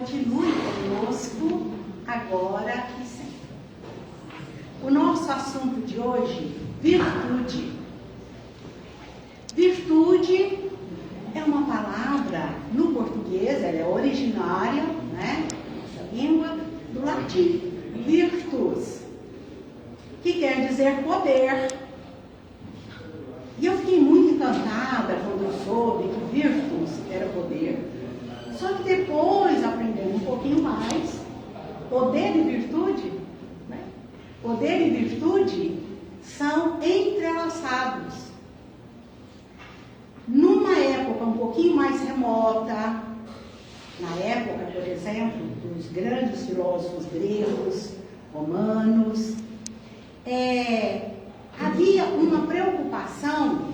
Continue conosco agora e sempre. O nosso assunto de hoje, virtude. Virtude é uma palavra, no português, ela é originária, né? Nossa língua, do latim, virtus, que quer dizer poder. E eu fiquei muito encantada quando eu soube que virtus era poder. Só que depois, aprendendo um pouquinho mais, poder e virtude, né? Poder e virtude são entrelaçados. Numa época um pouquinho mais remota, na época, por exemplo, dos grandes filósofos gregos, romanos, havia uma preocupação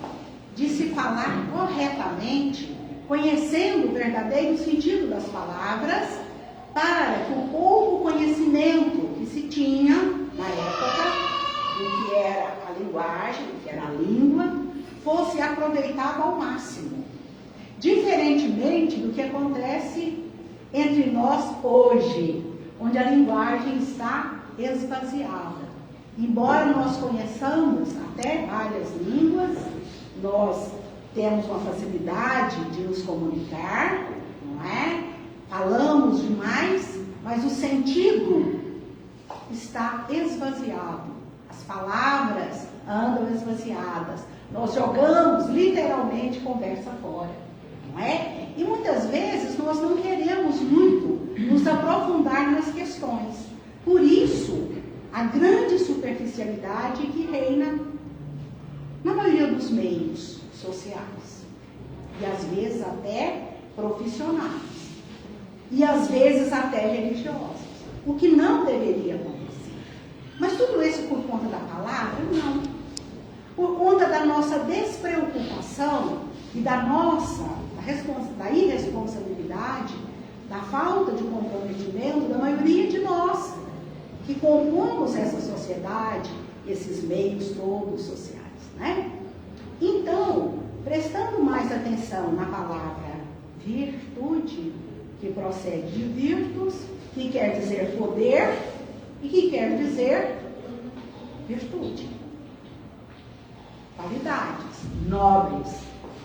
de se falar corretamente, conhecendo o verdadeiro sentido das palavras, para que o pouco conhecimento que se tinha na época, do que era a linguagem, do que era a língua, fosse aproveitado ao máximo. Diferentemente do que acontece entre nós hoje, onde a linguagem está esvaziada. Embora nós conheçamos até várias línguas, nós temos uma facilidade de nos comunicar, não é? Falamos demais, mas o sentido está esvaziado. As palavras andam esvaziadas. Nós jogamos literalmente conversa fora, não é? E muitas vezes nós não queremos muito nos aprofundar nas questões. Por isso, a grande superficialidade que reina na maioria dos meios sociais, e às vezes até profissionais, e às vezes até religiosos, o que não deveria acontecer. Mas tudo isso por conta da palavra? Não. Por conta da nossa despreocupação e da irresponsabilidade, da falta de comprometimento da maioria de nós, que compomos essa sociedade, esses meios todos sociais, né? Então, prestando mais atenção na palavra virtude, que procede de virtus, que quer dizer poder e que quer dizer virtude. Qualidades nobres,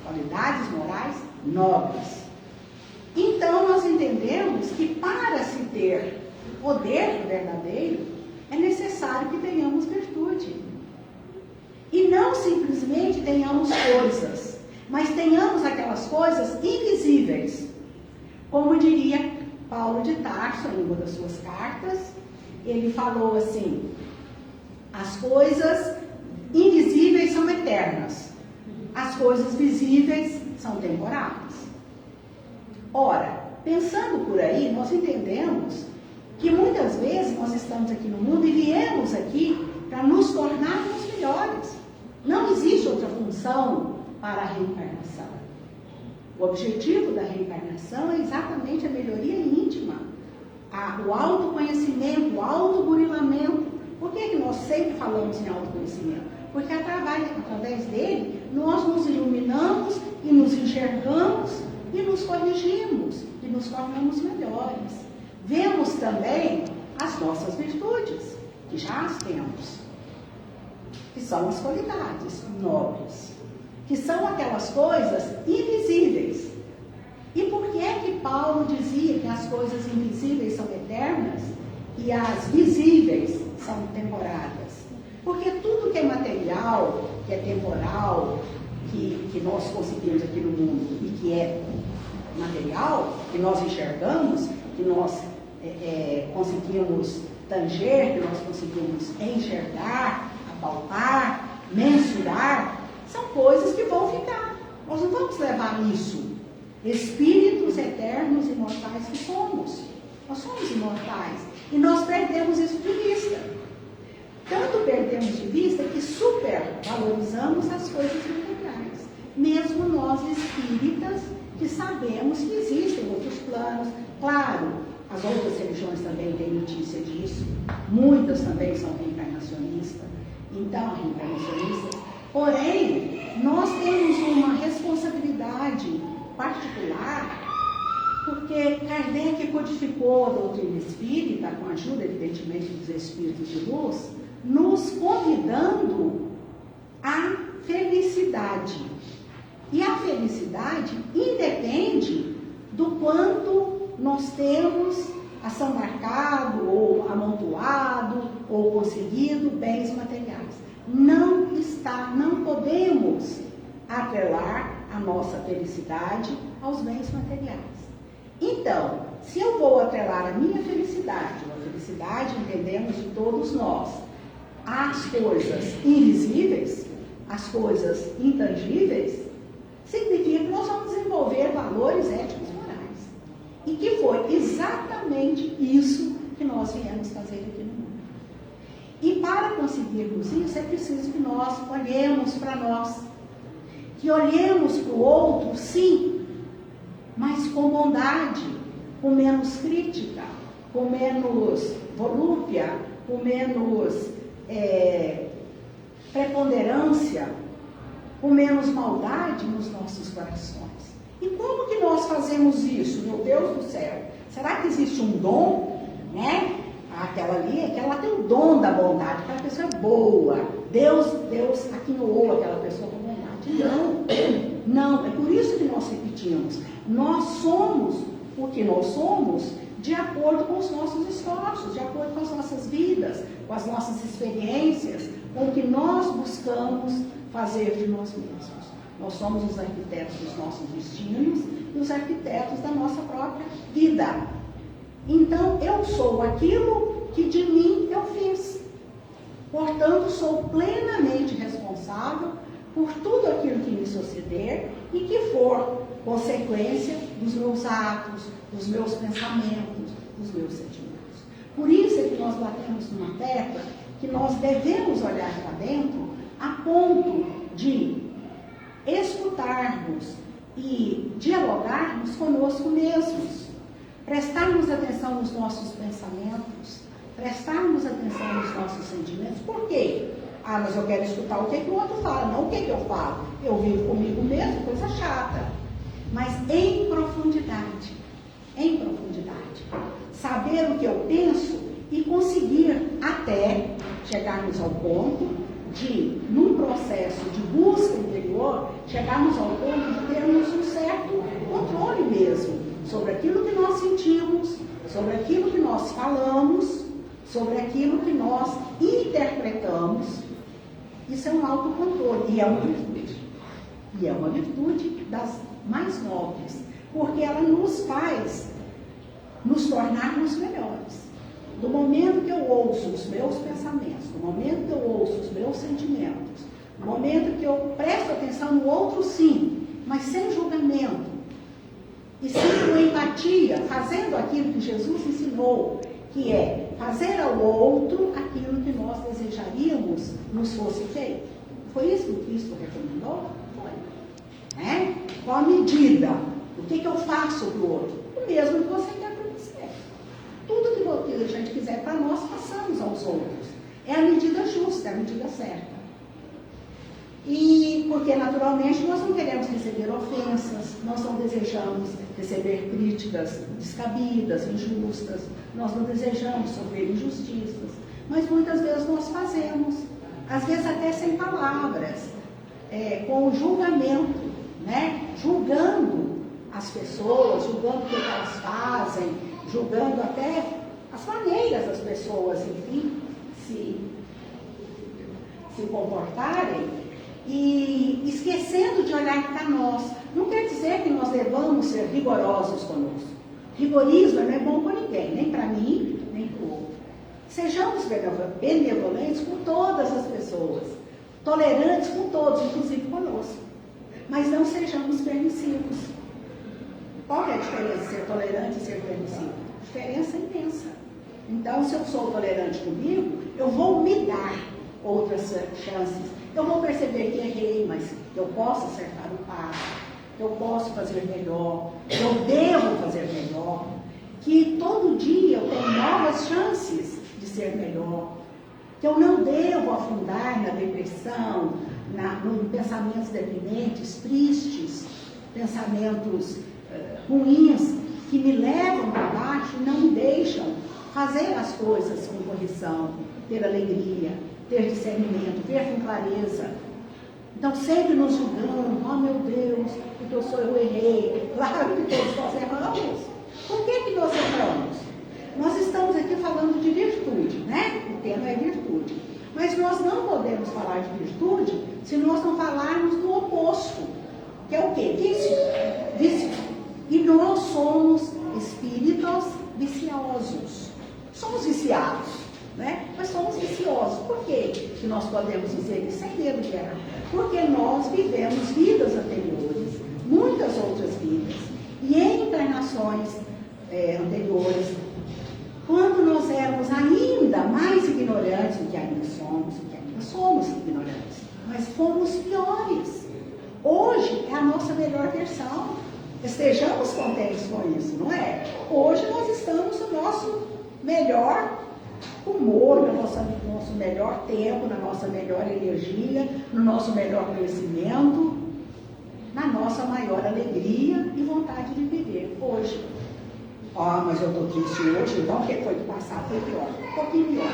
qualidades morais nobres. Então, nós entendemos que para se ter poder verdadeiro, é necessário que tenhamos virtude. E não simplesmente tenhamos coisas, mas tenhamos aquelas coisas invisíveis. Como diria Paulo de Tarso, em uma das suas cartas, ele falou assim: as coisas invisíveis são eternas, as coisas visíveis são temporárias. Ora, pensando por aí, nós entendemos que muitas vezes nós estamos aqui no mundo e viemos aqui para nos tornarmos melhores. Não existe outra função para a reencarnação. O objetivo da reencarnação é exatamente a melhoria íntima, o autoconhecimento, o autoburilamento. Por que nós sempre falamos em autoconhecimento? Porque através dele nós nos iluminamos e nos enxergamos e nos corrigimos e nos tornamos melhores. Vemos também as nossas virtudes, que já as temos, que são as qualidades nobres, que são aquelas coisas invisíveis. E por que é que Paulo dizia que as coisas invisíveis são eternas e as visíveis são temporárias? Porque tudo que é material, que é temporal, que nós conseguimos aqui no mundo e que é material, que nós enxergamos, que nós conseguimos tanger, que nós conseguimos enxergar, apalpar, mensurar, são coisas que vão ficar. Nós não vamos levar isso. Espíritos eternos, imortais que somos. Nós somos imortais. E nós perdemos isso de vista. Tanto perdemos de vista que supervalorizamos as coisas materiais. Mesmo nós espíritas, que sabemos que existem outros planos. Claro, as outras religiões também têm notícia disso. Muitas também são reencarnacionistas. Então, reencarnacionistas. Porém, nós temos uma responsabilidade particular Porque Kardec codificou a doutrina espírita, com a ajuda, evidentemente, dos espíritos de luz, nos convidando à felicidade. E a felicidade independe do quanto nós temos assambarcado, ou amontoado, ou conseguido bens materiais. Não podemos atrelar a nossa felicidade aos bens materiais. Então, se eu vou atrelar a minha felicidade, a felicidade, entendemos de todos nós, às coisas invisíveis, às coisas intangíveis, significa que nós vamos desenvolver valores éticos e morais. E que foi exatamente isso que nós viemos fazer aqui no mundo. E para conseguirmos isso, é preciso que nós olhemos para nós, que olhemos para o outro, sim, mas com bondade, com menos crítica, com menos volúpia, com menos preponderância, com menos maldade nos nossos corações. E como que nós fazemos isso, meu Deus do céu? Será que existe um dom, né? Aquela tem o dom da bondade, aquela pessoa é boa, Deus aquinoou aquela pessoa com bondade. Não, é por isso que nós repetimos. Nós somos o que nós somos de acordo com os nossos esforços, de acordo com as nossas vidas, com as nossas experiências, com o que nós buscamos fazer de nós mesmos. Nós somos os arquitetos dos nossos destinos e os arquitetos da nossa própria vida. Então, eu sou aquilo que de mim eu fiz. Portanto, sou plenamente responsável por tudo aquilo que me suceder e que for consequência dos meus atos, dos meus pensamentos, dos meus sentimentos. Por isso é que nós batemos numa tecla que nós devemos olhar para dentro a ponto de escutarmos e dialogarmos conosco mesmos, prestarmos atenção nos nossos pensamentos, prestarmos atenção nos nossos sentimentos. Por quê? Mas eu quero escutar o que o outro fala, não o que eu falo. Eu vivo comigo mesmo, coisa chata. Mas em profundidade, saber o que eu penso e conseguir até chegarmos ao ponto de, num processo de busca interior, chegarmos ao ponto de termos um certo controle mesmo sobre aquilo que nós sentimos, sobre aquilo que nós falamos, sobre aquilo que nós interpretamos. Isso é um autocontrole e é uma virtude. E é uma virtude das mais nobres, porque ela nos faz nos tornarmos melhores. Do momento que eu ouço os meus pensamentos, do momento que eu ouço os meus sentimentos, do momento que eu presto atenção no outro, sim, mas sem julgamento, e sim com empatia, fazendo aquilo que Jesus ensinou, que é fazer ao outro aquilo que nós desejaríamos nos fosse feito. Foi isso que Cristo recomendou? Foi. Né? Qual a medida? O que eu faço para o outro? O mesmo que você quer para você. Tudo que a gente quiser para nós, passamos aos outros. É a medida justa, é a medida certa. E porque, naturalmente, nós não queremos receber ofensas, nós não desejamos receber críticas descabidas, injustas, nós não desejamos sofrer injustiças, mas muitas vezes nós fazemos, às vezes até sem palavras, com julgamento, né? Julgando as pessoas, julgando o que elas fazem, julgando até as maneiras das pessoas, enfim, se comportarem, e esquecendo de olhar para nós. Não quer dizer que nós devamos ser rigorosos conosco. Rigorismo não é bom para ninguém, nem para mim, nem para o outro. Sejamos benevolentes com todas as pessoas, tolerantes com todos, inclusive conosco. Mas não sejamos permissivos. Qual é a diferença de ser tolerante e ser permissivo? A diferença é imensa. Então, se eu sou tolerante comigo, eu vou me dar outras chances. Eu vou perceber que errei, mas eu posso acertar o passo, eu posso fazer melhor, eu devo fazer melhor, que todo dia eu tenho novas chances de ser melhor, que eu não devo afundar na depressão, em pensamentos deprimentes, tristes, pensamentos ruins, que me levam para baixo e não me deixam fazer as coisas com correção, ter alegria, ter discernimento, ver com clareza. Então, sempre nos julgando, oh meu Deus, porque eu errei. Claro que todos nós erramos. Por que nós erramos? Nós estamos aqui falando de virtude, né? O tema é virtude. Mas nós não podemos falar de virtude se nós não falarmos do oposto, que é o quê? Vício. E nós somos espíritos viciosos. Somos viciados, né? Mas somos viciosos. Por quê que nós podemos dizer isso sem medo de errar? Porque nós vivemos vidas anteriores, muitas outras vidas, e em encarnações anteriores, quando nós éramos ainda mais ignorantes do que ainda somos ignorantes, mas fomos piores. Hoje é a nossa melhor versão. Estejamos contentes com isso, não é? Hoje nós estamos no nosso melhor humor, no nosso melhor tempo, na nossa melhor energia, no nosso melhor conhecimento, na nossa maior alegria e vontade de viver hoje. Mas eu estou triste hoje, então o que foi do passado? Foi pior, um pouquinho pior.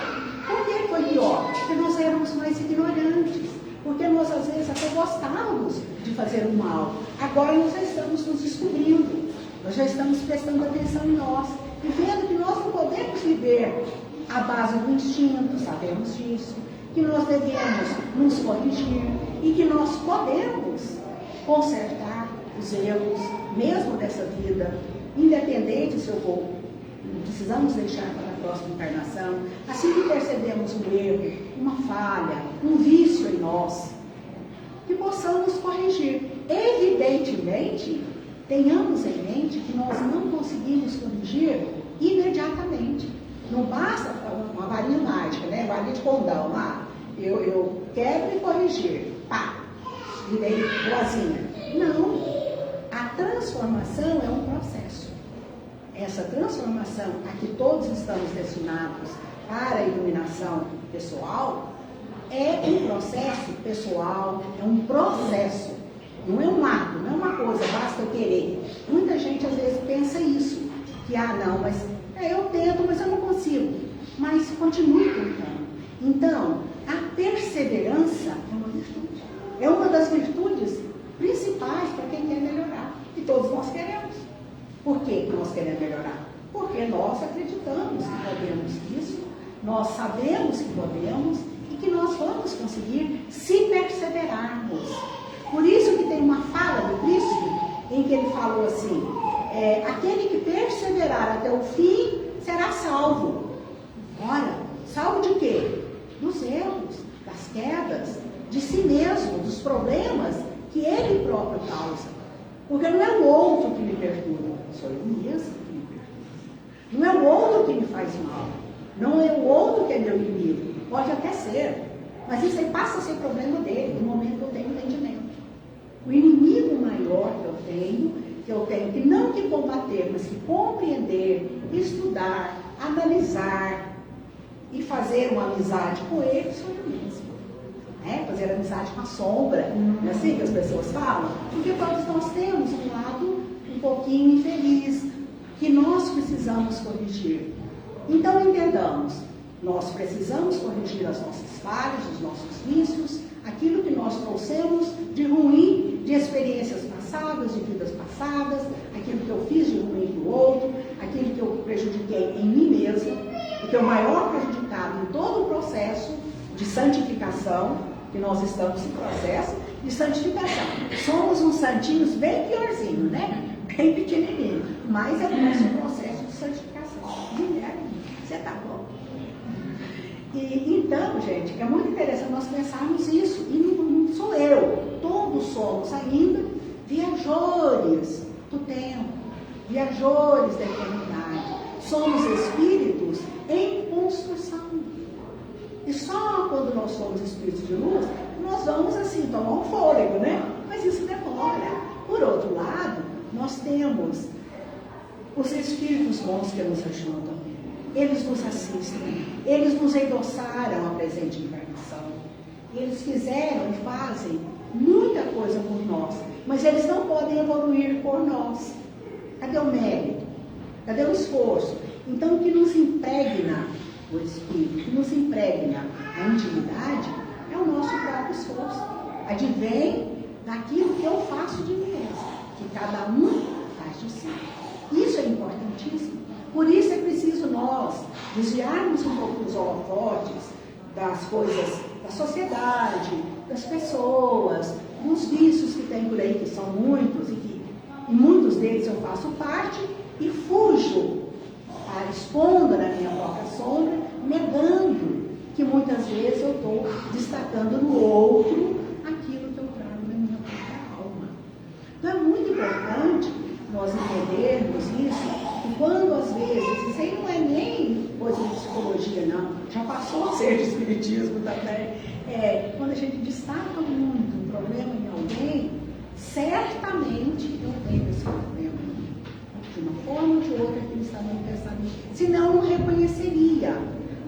Por que foi pior? Porque nós éramos mais ignorantes, porque nós às vezes até gostávamos de fazer o mal. Agora nós já estamos nos descobrindo, nós já estamos prestando atenção em nós e vendo que nós não podemos viver à base do instinto, sabemos disso, que nós devemos nos corrigir e que nós podemos consertar os erros, mesmo dessa vida, independente se eu vou, precisamos deixar para a próxima encarnação. Assim que percebemos um erro, uma falha, um vício em nós, que possamos corrigir. Evidentemente, tenhamos em mente que nós não conseguimos corrigir imediatamente. Não basta uma varinha mágica, né? Varinha de condão lá. Eu quero me corrigir. Pá, virei boazinha. Não. A transformação é um processo. Essa transformação a que todos estamos destinados para a iluminação pessoal é um processo pessoal, é um processo. Não é um ato, não é uma coisa, basta eu querer. Muita gente às vezes pensa isso, que não, mas eu tento, mas eu não consigo. Mas continue tentando. Então, a perseverança é uma virtude. É uma das virtudes principais para quem quer melhorar. E todos nós queremos. Por que nós queremos melhorar? Porque nós acreditamos que podemos isso, nós sabemos que podemos e que nós vamos conseguir se perseverarmos. Por isso que tem uma fala do Cristo em que ele falou assim, aquele que perseverar até o fim será salvo. Ora, salvo de quê? Dos erros, das quedas, de si mesmo, dos problemas que ele próprio causa. Porque não é o outro que me perturba, sou eu mesmo que me perturba. Não é o outro que me faz mal, não é o outro que é meu inimigo. Pode até ser, mas isso aí passa a ser problema dele, no momento que eu tenho entendimento. O inimigo maior que eu tenho que não que combater, mas que compreender, estudar, analisar e fazer uma amizade com ele, sou eu mesmo. Fazer amizade com a sombra, não é assim que as pessoas falam? Porque todos nós temos um lado um pouquinho infeliz, que nós precisamos corrigir. Então entendamos, nós precisamos corrigir as nossas falhas, os nossos vícios, aquilo que nós trouxemos de ruim, de experiências passadas, de vidas passadas, aquilo que eu fiz de ruim para o outro, aquilo que eu prejudiquei em mim mesma, porque o maior prejudicado em todo o processo de santificação, que nós estamos em processo de santificação. Somos uns santinhos bem piorzinhos, né? Bem pequenininho, mas é o nosso processo de santificação. Mulher, você tá bom? E então, gente, é muito interessante nós pensarmos isso. E não sou eu, todos somos ainda viajores do tempo, viajores da eternidade. Somos espíritos em construção. E só quando nós somos espíritos de luz, nós vamos assim, tomar um fôlego, né? Mas isso demora. Por outro lado, nós temos os espíritos bons que nos ajudam. Eles nos assistem, eles nos endossaram a presente encarnação. Eles fizeram e fazem muita coisa por nós, mas eles não podem evoluir por nós. Cadê o mérito? Cadê o esforço? Então, o que nos impregna o Espírito, o que nos impregna a intimidade, é o nosso próprio esforço. Advém daquilo que eu faço de mim mesmo, que cada um faz de si. Isso é importantíssimo. Por isso é preciso nós desviarmos um pouco dos holofotes das coisas da sociedade, das pessoas, dos vícios que tem por aí, que são muitos, e que em muitos deles eu faço parte, e fujo, expondo na minha própria sombra, negando que muitas vezes eu estou destacando no outro aquilo que eu trago na minha própria alma. Então é muito importante nós entendermos isso, e quando às vezes, isso aí não é nem coisa de psicologia, não, já passou a ser de espiritismo também, quando a gente destaca muito um problema em alguém, certamente eu tenho esse problema. De uma forma ou de outra que ele está manifestando. Senão não reconheceria.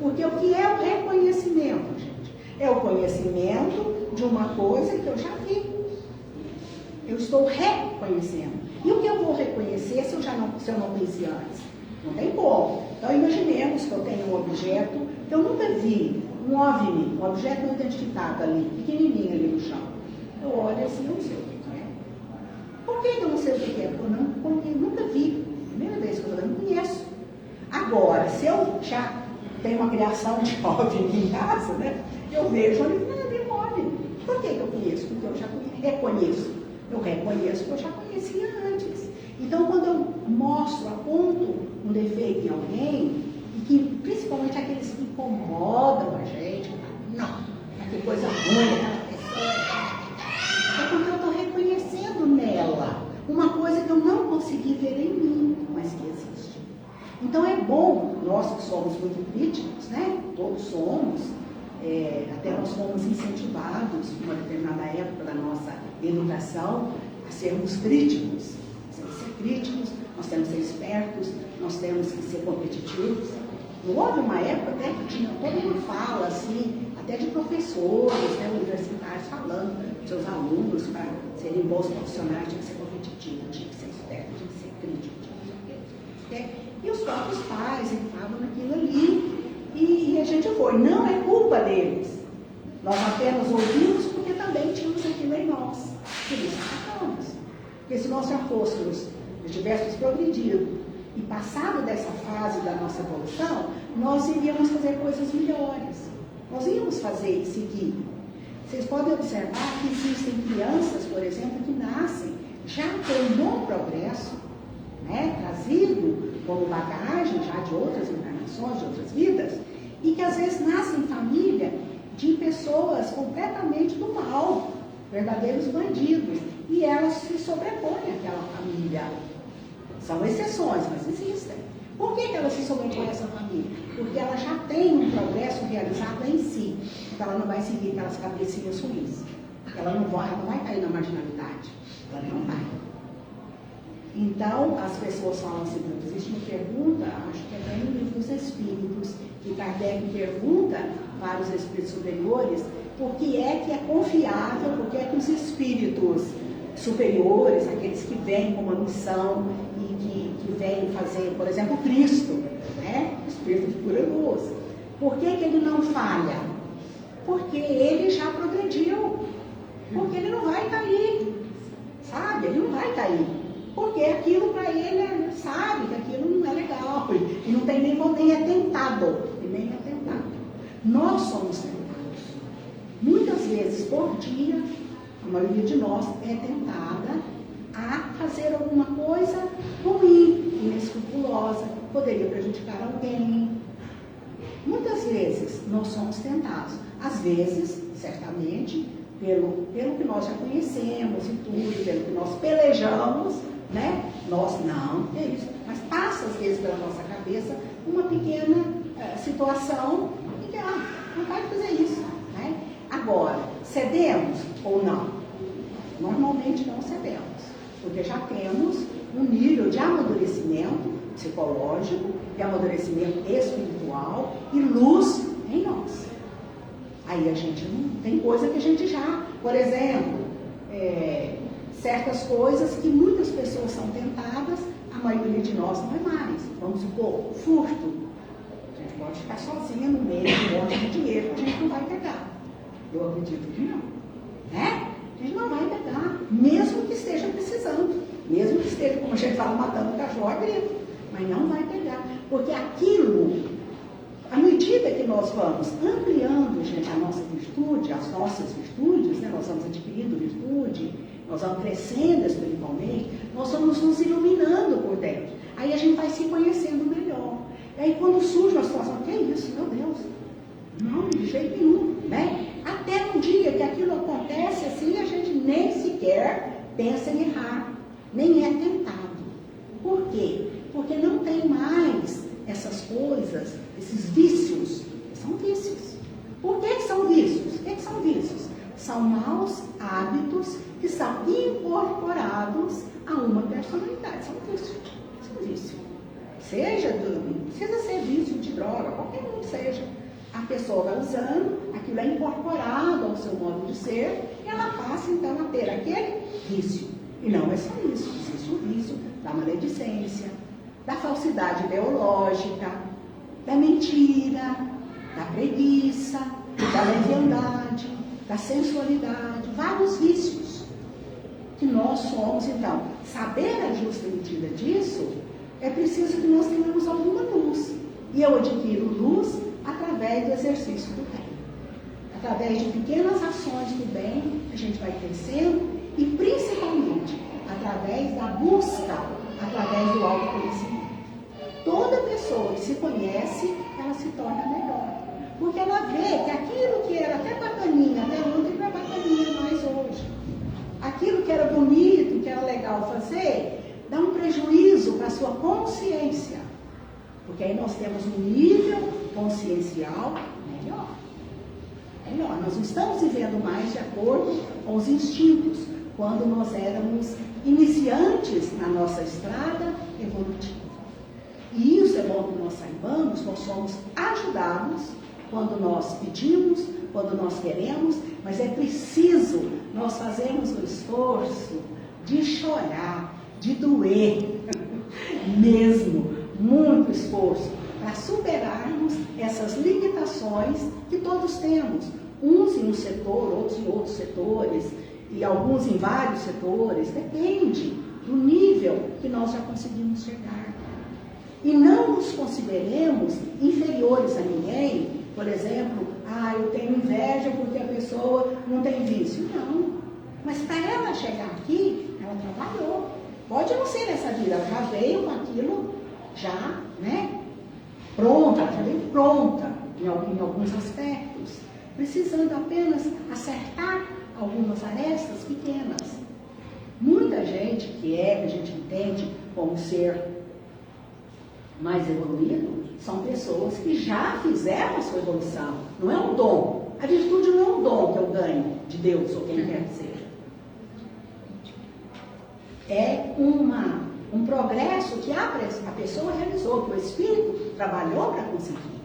Porque o que é o reconhecimento, gente? É o conhecimento de uma coisa que eu já vi. Eu estou reconhecendo. E o que eu vou reconhecer se eu não conheci antes? Não tem como. Então imaginemos que eu tenho um objeto que eu nunca vi, um OVNI, um objeto não identificado ali, pequenininho ali no chão. Eu olho assim, eu não sei o que é. Por que eu não sei o que é? Porque eu nunca vi. Primeira vez que eu não conheço. Agora, se eu já tenho uma criação de OVNI em casa, né? Eu vejo ali, não, um OVNI. Por que eu conheço? Porque eu já reconheço. Eu reconheço que eu já conhecia antes. Então, quando eu mostro, aponto um defeito em alguém, e que principalmente aqueles que incomodam a gente, não, que coisa ruim aquela pessoa, é porque eu estou reconhecendo nela uma coisa que eu não consegui ver em mim, mas que existe. Então é bom, nós que somos muito críticos, né? Todos somos, até nós fomos incentivados, em uma determinada época da nossa educação, a sermos críticos. Nós temos que ser críticos, nós temos que ser espertos, nós temos que ser competitivos. Não houve uma época até que tinha toda uma fala, assim, até de professores, né, universitários, falando para seus alunos, para serem bons profissionais, tinha que ser competitivo, tinha que ser esperto, tinha que ser crítico, tinha que ser... E os próprios pais entravam naquilo ali, e a gente foi. Não é culpa deles. Nós apenas ouvimos porque também tínhamos aquilo em nós. Por isso ficamos. Porque se nós já fôssemos, tivéssemos progredido e passado dessa fase da nossa evolução, nós iríamos fazer coisas melhores. Nós íamos fazer e seguir. Vocês podem observar que existem crianças, por exemplo, que nascem já com um bom progresso, né, trazido como bagagem já de outras encarnações, de outras vidas, e que às vezes nascem em família de pessoas completamente do mal, verdadeiros bandidos, e elas se sobrepõem àquela família. São exceções, mas existem. Por que elas se sobrepõem a essa família? Porque ela já tem um progresso realizado em si. Então ela não vai seguir aquelas cabecinhas ruins. Ela não vai cair na marginalidade. Ela não vai. Então, as pessoas falam assim, existe uma pergunta, acho que é bem no livro dos Espíritos, que Kardec pergunta para os espíritos superiores por que é confiável, por que é que os espíritos superiores, aqueles que vêm com uma missão e que vêm fazer, por exemplo, Cristo, né? O espírito de pura luz. Por que ele não falha? Porque ele já progrediu. Porque ele não vai cair. Sabe? Ele não vai cair. Porque aquilo para ele, sabe que aquilo não é legal. E não tem nem é tentado. E nem é tentado. Nós somos tentados. Muitas vezes por dia, a maioria de nós é tentada a fazer alguma coisa ruim, inescrupulosa, poderia prejudicar alguém. Muitas vezes nós somos tentados. Às vezes, certamente, pelo que nós já conhecemos e tudo, pelo que nós pelejamos, né? Nós não, é isso. Mas passa às vezes pela nossa cabeça uma pequena situação em que não vai fazer isso, né? Agora, cedemos ou não? Normalmente não cedemos, porque já temos um nível de amadurecimento psicológico, de amadurecimento espiritual e luz em nós. Aí a gente não tem coisa que a gente já, por exemplo, certas coisas que muitas pessoas são tentadas a maioria de nós não é mais. Vamos supor, furto. A gente pode ficar sozinha no meio de um monte de dinheiro que a gente não vai pegar. Eu acredito que não. Né? A gente não vai pegar, mesmo que esteja precisando. Mesmo que esteja, como a gente fala, matando o cachorro a grito. Mas não vai pegar. Porque aquilo, à medida que nós vamos ampliando, gente, a nossa virtude, as nossas virtudes, né? Nós vamos adquirindo virtude, nós vamos crescendo espiritualmente, nós vamos nos iluminando por dentro. Aí a gente vai se conhecendo melhor. E aí quando surge uma situação, que é isso, meu Deus? Não, de jeito nenhum, né? Até no dia que aquilo acontece, assim, a gente nem sequer pensa em errar, nem é tentado. Por quê? Porque não tem mais essas coisas, esses vícios. São vícios. Por que são vícios? O que são vícios? São maus hábitos que são incorporados a uma personalidade. São vícios. São vícios. Não precisa ser vício de droga, qualquer um que seja. A pessoa vai usando, aquilo é incorporado ao seu modo de ser, e ela passa então a ter aquele vício. E não é só isso, existe o vício da maledicência, da falsidade ideológica, da mentira, da preguiça, da leviandade, da sensualidade, vários vícios que nós somos. Então, saber a justa medida disso, é preciso que nós tenhamos alguma luz. E eu adquiro luz através do exercício do bem. Através de pequenas ações do bem, a gente vai crescendo e, principalmente, através da busca, através do autoconhecimento. Toda pessoa que se conhece, ela se torna melhor. Porque ela vê que aquilo que era até bacaninha, até ontem não é bacaninha mais hoje. Aquilo que era bonito, que era legal fazer, dá um prejuízo para a sua consciência. Porque aí nós temos um nível consciencial melhor. Nós não estamos vivendo mais de acordo com os instintos, quando nós éramos iniciantes na nossa estrada evolutiva. E isso é bom que nós saibamos, nós somos ajudados quando nós pedimos, quando nós queremos, mas é preciso nós fazermos o esforço de chorar, de doer, mesmo, muito esforço, para superarmos essas limitações que todos temos, uns em um setor, outros em outros setores, e alguns em vários setores, depende do nível que nós já conseguimos chegar. E não nos consideremos inferiores a ninguém, por exemplo, eu tenho inveja porque a pessoa não tem vício. Não, mas para ela chegar aqui, ela trabalhou. Pode não ser nessa vida, ela já veio com aquilo, já, né, pronta, ela já veio pronta em alguns aspectos, precisando apenas acertar algumas arestas pequenas. Muita gente que a gente entende como ser mais evoluído, são pessoas que já fizeram a sua evolução. Não é um dom. A virtude não é um dom que eu ganho de Deus ou quem quer que seja. É um progresso que a pessoa realizou, que o Espírito trabalhou para conseguir,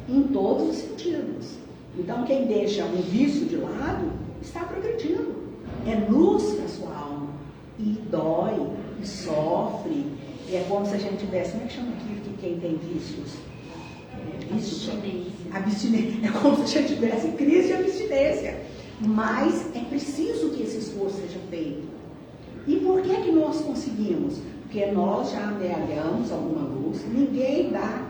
em todos os sentidos. Então, quem deixa um vício de lado, está progredindo. É luz para a sua alma. E dói, e sofre. E é como se a gente tivesse, como é que chama aquilo que quem tem vícios? Abstinência. É como se a gente tivesse crise de abstinência. Mas é preciso que esse esforço seja feito. E por que nós conseguimos? Porque nós já amealhamos alguma luz, ninguém dá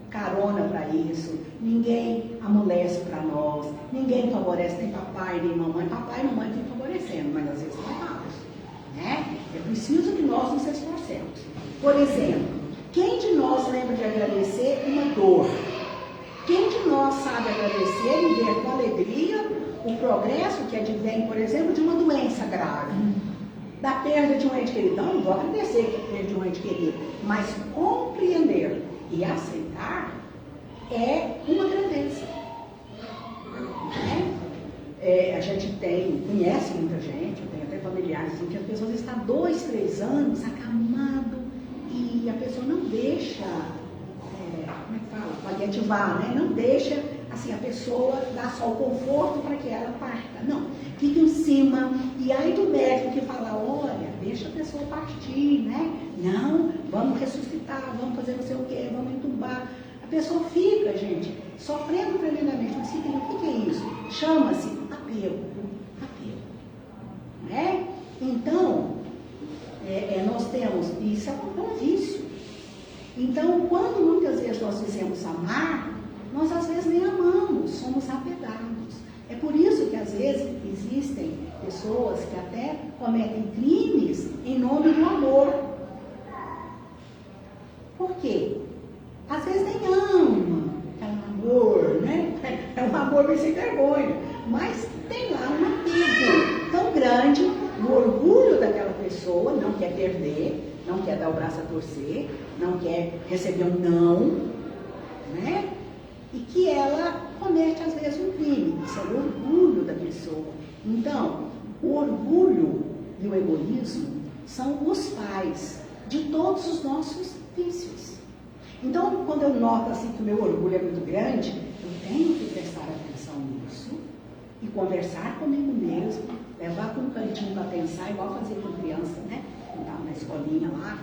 carona para isso, ninguém amolece para nós, ninguém favorece, nem papai, nem mamãe. Papai e mamãe estão favorecendo, mas às vezes não é errado, né? É preciso que nós nos esforcemos. Por exemplo, quem de nós lembra de agradecer uma dor? Quem de nós sabe agradecer e ver com alegria o progresso que advém, por exemplo, de uma doença grave? Da perda de um ente querido. Não vou agradecer que perda de um ente querido, mas compreender e aceitar é uma grandeza. A gente conhece muita gente, eu tenho até familiares assim, que as pessoas estão 2, 3 anos acamado e a pessoa não deixa, como é que fala? Paliativar, né? Não deixa assim, a pessoa dar só o conforto para que ela parta. Não, fica em cima. E aí do médico que fala, olha, deixa a pessoa partir, né? Não, vamos ressuscitar, vamos fazer não sei o quê, vamos entubar. A pessoa fica, gente, sofrendo tremendamente. Mas o que é isso? Chama-se apego. Apego. Né? Então, nós temos, isso é um vício. Então, quando muitas vezes nós dizemos amar, nós às vezes nem amamos, somos apegados. É por isso que às vezes existem pessoas que até cometem crimes em nome do amor. Por quê? Às vezes nem ama, é um amor, né? É um amor meio sem vergonha, mas tem lá um apego tão grande no orgulho daquela pessoa, não quer perder, não quer dar o braço a torcer, não quer receber um não, né? E que ela comete às vezes um crime, isso é o orgulho da pessoa. Então, o orgulho e o egoísmo são os pais de todos os nossos vícios. Então, quando eu noto assim que o meu orgulho é muito grande, eu tenho que prestar atenção nisso e conversar comigo mesmo, levar para um cantinho para pensar, igual fazer com criança, né? Estava na escolinha lá,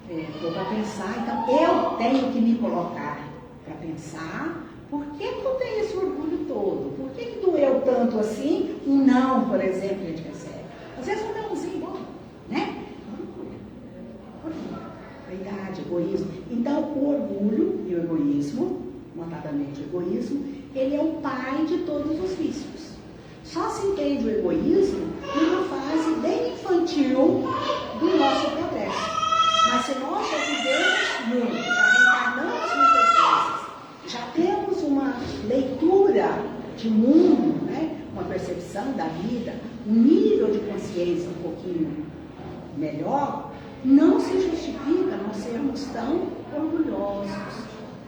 estou para pensar, então eu tenho que me colocar para pensar, por que eu tenho esse orgulho todo? Por que doeu tanto assim um não, por exemplo, que a gente recebe? Às vezes um nãozinho, bom, né? Vaidade, egoísmo. Então, o orgulho e o egoísmo, notadamente o egoísmo, ele é o pai de todos os vícios. Só se entende o egoísmo numa fase bem infantil do nosso progresso. Mas se nós já vivemos muito, já reencarnamos muitas vezes, já temos uma leitura de mundo, né? Uma percepção da vida, um nível de consciência um pouquinho melhor, não se justifica nós sermos tão orgulhosos,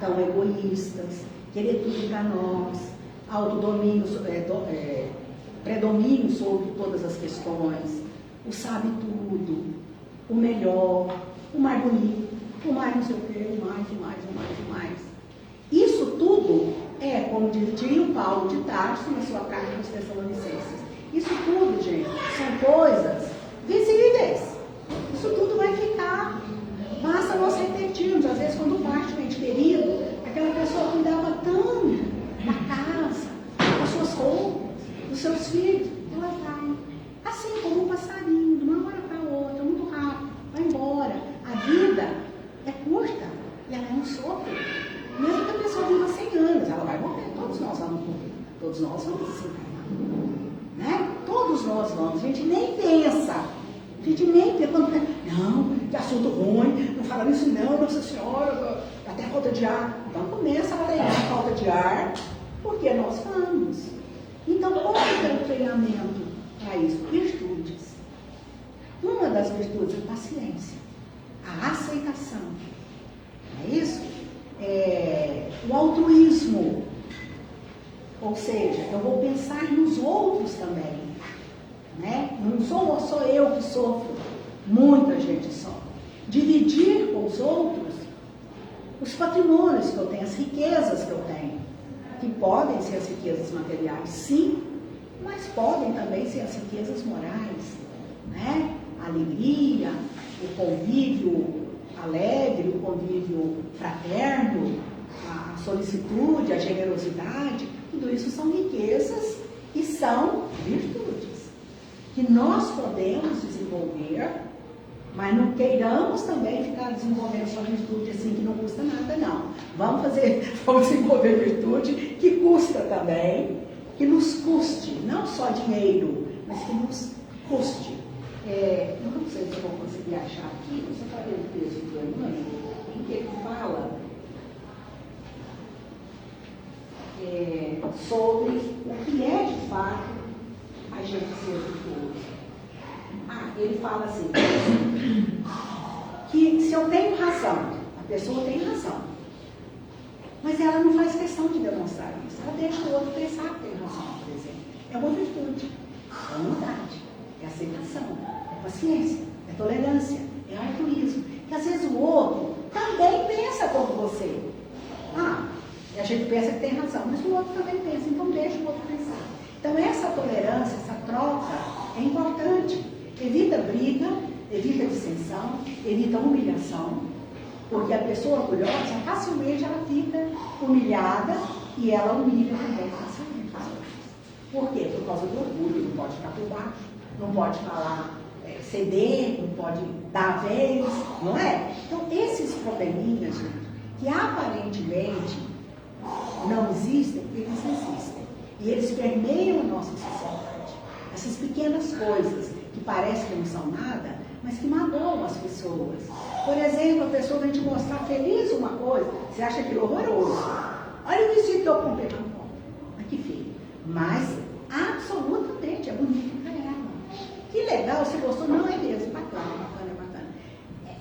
tão egoístas, querer tudo para nós, autodomínio, predomínio sobre todas as questões, o sabe tudo, o melhor, o mais bonito, o mais não sei o quê, o mais. Isso tudo é, como diria o Paulo de Tarso na sua carta aos Tessalonicenses, isso tudo, gente, são coisas visíveis. Isso tudo vai ficar. Basta nós refletirmos. Às vezes, quando parte um ente querido, aquela pessoa cuidava tanto da casa, das suas roupas, dos seus filhos, ela vai. Assim como um passarinho, de uma hora para outra, muito rápido, vai embora. A vida é curta e ela é um sopro. Mesmo que a pessoa viva 100 anos, ela vai morrer. Todos nós vamos morrer. Todos nós vamos desencarnar. Né? Todos nós vamos. A gente nem pensa. A gente nem pensa. Não, que assunto ruim. Não fala isso não, Nossa Senhora. Até falta de ar. Então começa a treinar a falta de ar. Porque nós vamos. Então, qual é o treinamento para isso? Virtudes. Uma das virtudes é a paciência. A aceitação. Não é isso? O altruísmo, ou seja, eu vou pensar nos outros também, né? Não sou só eu que sofro, muita gente sofre. Dividir com os outros os patrimônios que eu tenho, as riquezas que eu tenho, que podem ser as riquezas materiais, sim, mas podem também ser as riquezas morais, né? A alegria, o convívio alegre, o convívio fraterno, a solicitude, a generosidade, tudo isso são riquezas e são virtudes que nós podemos desenvolver, mas não queiramos também ficar desenvolvendo só virtude assim que não custa nada, não. Vamos desenvolver virtude que custa também, que nos custe, não só dinheiro, mas que nos custe. Eu não sei se eu vou conseguir achar aqui, você está vendo o texto do Emmanuel, em que ele fala sobre o que é de fato a gente ser virtuoso. Ele fala assim, que se eu tenho razão, a pessoa tem razão, mas ela não faz questão de demonstrar isso, ela deixa o outro pensar que tem razão, por exemplo. É uma virtude, é humildade, é aceitação, é paciência, é tolerância, é altruísmo. Que às vezes o outro também pensa como você. E a gente pensa que tem razão, mas o outro também pensa, então deixa o outro pensar. Então essa tolerância, essa troca é importante. Evita briga, evita dissensão, evita humilhação, porque a pessoa orgulhosa, facilmente ela fica humilhada e ela humilha também facilmente as outras. Por quê? Por causa do orgulho, não pode ficar por baixo, não pode falar ceder, não pode dar vez, não é? Então, esses probleminhas, gente, que aparentemente não existem, eles existem. E eles permeiam a nossa sociedade. Essas pequenas coisas que parecem que não são nada, mas que magoam as pessoas. Por exemplo, a pessoa vem te mostrar feliz uma coisa, você acha aquilo horroroso. Olha o vestido que eu comprei. Mas que feio. Mas, absolutamente, é bonito para ela. Que legal, você gostou? Não é mesmo. Bacana, bacana, bacana.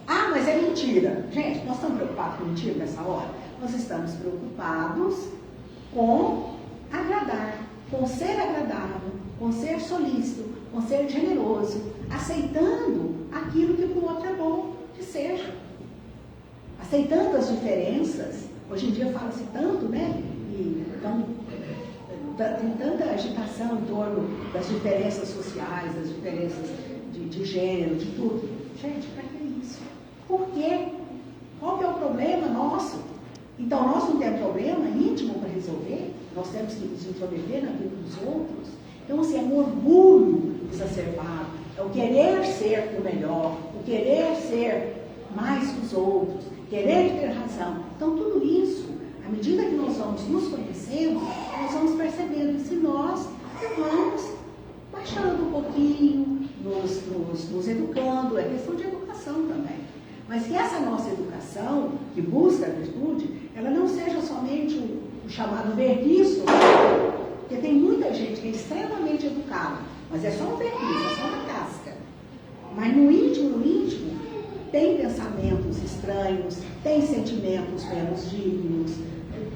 Ah, mas é mentira. Gente, nós estamos preocupados com mentira nessa hora? Nós estamos preocupados com agradar, com ser agradável, com ser solícito, com ser generoso, aceitando aquilo que para o outro é bom que seja. Aceitando as diferenças. Hoje em dia fala-se tanto, né? Então, tem tanta agitação em torno das diferenças sociais, das diferenças de gênero, de tudo. Gente, para que isso? Por quê? Qual que é o problema nosso? Então, nós não temos problema íntimo para resolver, nós temos que nos intrometer na vida dos outros. Então, assim, é um orgulho exacerbado, é o querer ser o melhor, o querer ser mais que os outros, querer ter razão. Então, tudo isso, à medida que nós vamos nos conhecendo, nós vamos percebendo que se nós vamos baixando um pouquinho, nos educando, é questão de educação também. Mas que essa nossa educação, que busca a virtude, ela não seja somente o chamado verniço, porque tem muita gente que é extremamente educada, mas é só um verniz, é só uma casca. Mas no íntimo, tem pensamentos estranhos, tem sentimentos menos dignos,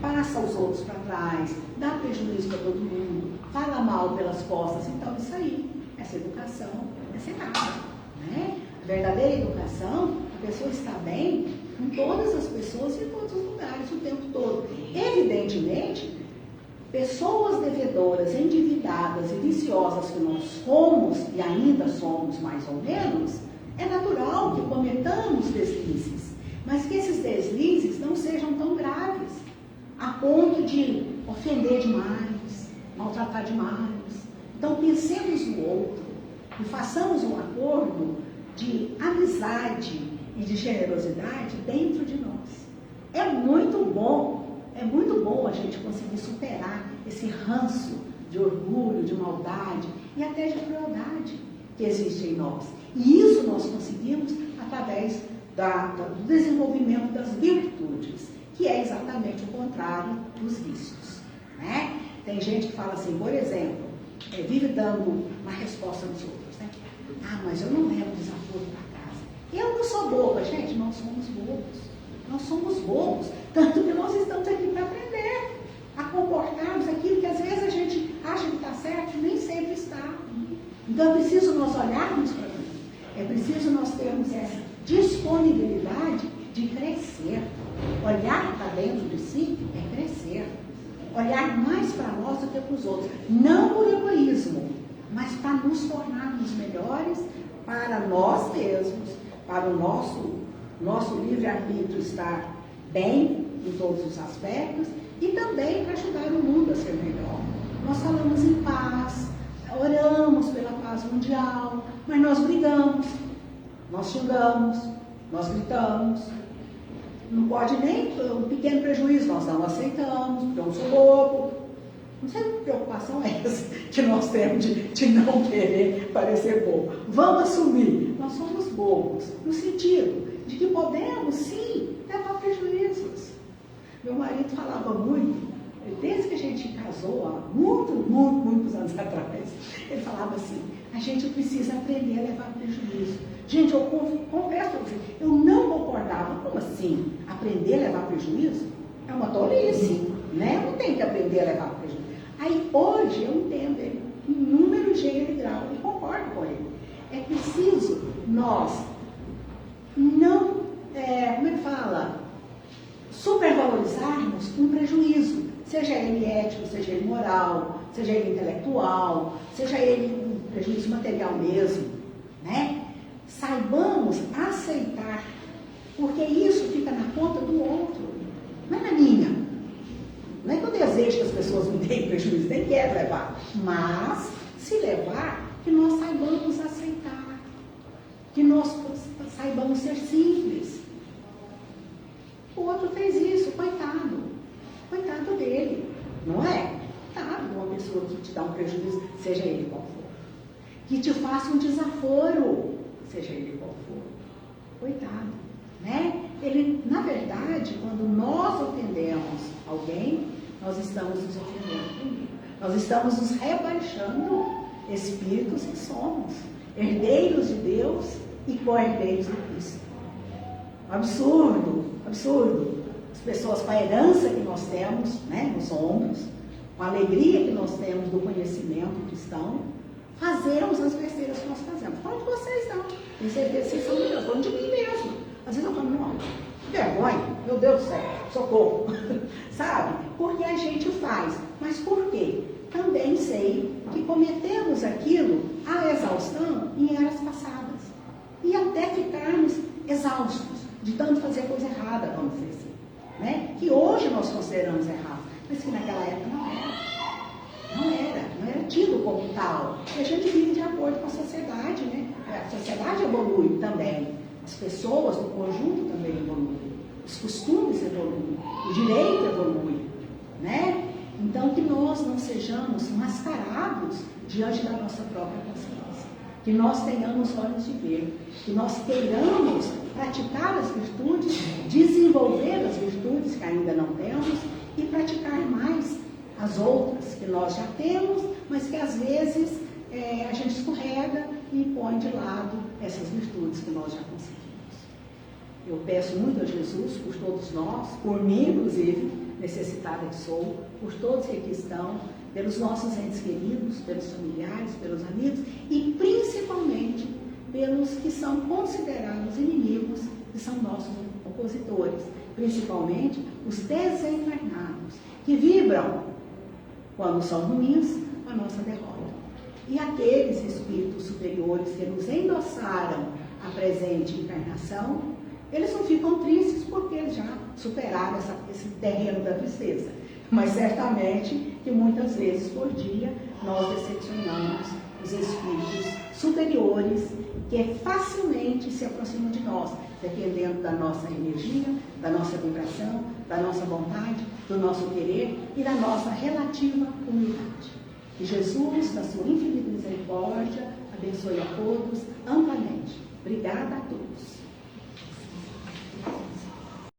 passa os outros para trás, dá prejuízo para todo mundo, fala mal pelas costas. Então, isso aí, essa educação é ser nada, né? A verdadeira educação, a pessoa está bem com todas as pessoas e em todos os lugares, o tempo todo. Evidentemente, pessoas devedoras, endividadas e viciosas que nós fomos e ainda somos mais ou menos, é natural que cometamos deslizes, mas que esses deslizes não sejam tão graves, a ponto de ofender demais, maltratar demais. Então, pensemos no outro e façamos um acordo de amizade e de generosidade dentro de nós. É muito bom a gente conseguir superar esse ranço de orgulho, de maldade e até de crueldade que existe em nós. E isso nós conseguimos através do desenvolvimento das virtudes, que é exatamente o contrário dos vícios, né? Tem gente que fala assim, por exemplo, vive dando uma resposta nos outros, né? Ah, mas eu não levo desaforo para casa. Eu não sou boba, gente, nós somos bobos. Nós somos bobos, tanto que nós estamos aqui para aprender a comportarmos aquilo que às vezes a gente acha que está certo e nem sempre está. Então é preciso nós olharmos para nós, é preciso nós termos essa disponibilidade de crescer. Olhar para dentro de si é crescer. Olhar mais para nós do que para os outros. Não por egoísmo, mas para nos tornarmos melhores para nós mesmos, para o nosso livre-arbítrio estar bem em todos os aspectos e também para ajudar o mundo a ser melhor. Nós falamos em paz, oramos pela paz mundial, mas nós brigamos, nós xingamos, nós gritamos. Não pode nem um pequeno prejuízo, nós não aceitamos, porque eu não sou bobo. Não sei que preocupação é essa que nós temos de não querer parecer bobo. Vamos assumir, nós somos bobos, no sentido de que podemos, sim, levar prejuízos. Meu marido falava muito, desde que a gente casou, há muitos anos atrás, ele falava assim, a gente precisa aprender a levar prejuízo. Gente, eu confesso para você, eu não concordava. Como assim? Aprender a levar prejuízo? É uma tolice, né? Não tem que aprender a levar prejuízo. Aí, hoje, eu entendo ele em número, gênero e grau, e concordo com ele. É preciso nós não, como é que fala? Supervalorizarmos um prejuízo, seja ele ético, seja ele moral, seja ele intelectual, seja ele um prejuízo material mesmo, né? saibamos aceitar, porque isso fica na conta do outro, não é na minha. Não é que eu desejo que as pessoas me deem prejuízo, nem quero levar, mas se levar, que nós saibamos aceitar, que nós saibamos ser simples. O outro fez isso, coitado dele, não é? Coitado de uma pessoa que te dá um prejuízo, seja ele qual for, que te faça um desaforo, seja ele qual for, coitado, né? Ele, na verdade, quando nós ofendemos alguém, nós estamos nos ofendendo também. Nós estamos nos rebaixando espíritos que somos, herdeiros de Deus e co-herdeiros de Cristo. Absurdo, absurdo. As pessoas, com a herança que nós temos, né, nos ombros, com a alegria que nós temos do conhecimento cristão, fazemos as besteiras que nós fazemos. Fala de vocês não. Tem certeza que vocês são melhores. Falando de mim mesmo. Às vezes eu falo, não, vergonha, meu Deus do céu, socorro. Sabe? Porque a gente faz. Mas por quê? Também sei que cometemos aquilo à exaustão em eras passadas. E até ficarmos exaustos de tanto fazer coisa errada, vamos dizer assim. Né? Que hoje nós consideramos errado, mas que naquela época não era tido como tal. E a gente vive de acordo com a sociedade, né? A sociedade evolui também, as pessoas do conjunto também evoluem, os costumes evoluem, o direito evolui, né? Então que nós não sejamos mascarados diante da nossa própria consciência, que nós tenhamos olhos de ver, que nós queiramos praticar as virtudes, desenvolver as virtudes que ainda não temos e praticar mais as outras que nós já temos, mas que às vezes a gente escorrega e põe de lado essas virtudes que nós já conseguimos. Eu peço muito a Jesus por todos nós, por mim inclusive, necessitada que sou, por todos que aqui estão, pelos nossos entes queridos, pelos familiares, pelos amigos e principalmente pelos que são considerados inimigos, que são nossos opositores, principalmente os desencarnados, que vibram, quando são ruins, a nossa derrota. E aqueles espíritos superiores que nos endossaram a presente encarnação, eles não ficam tristes porque eles já superaram esse terreno da tristeza. Mas certamente que muitas vezes por dia nós decepcionamos os espíritos superiores que facilmente se aproximam de nós, dependendo da nossa energia, da nossa vibração, da nossa vontade, do nosso querer e da nossa relativa humildade. Que Jesus, na sua infinita misericórdia, abençoe a todos amplamente. Obrigada a todos.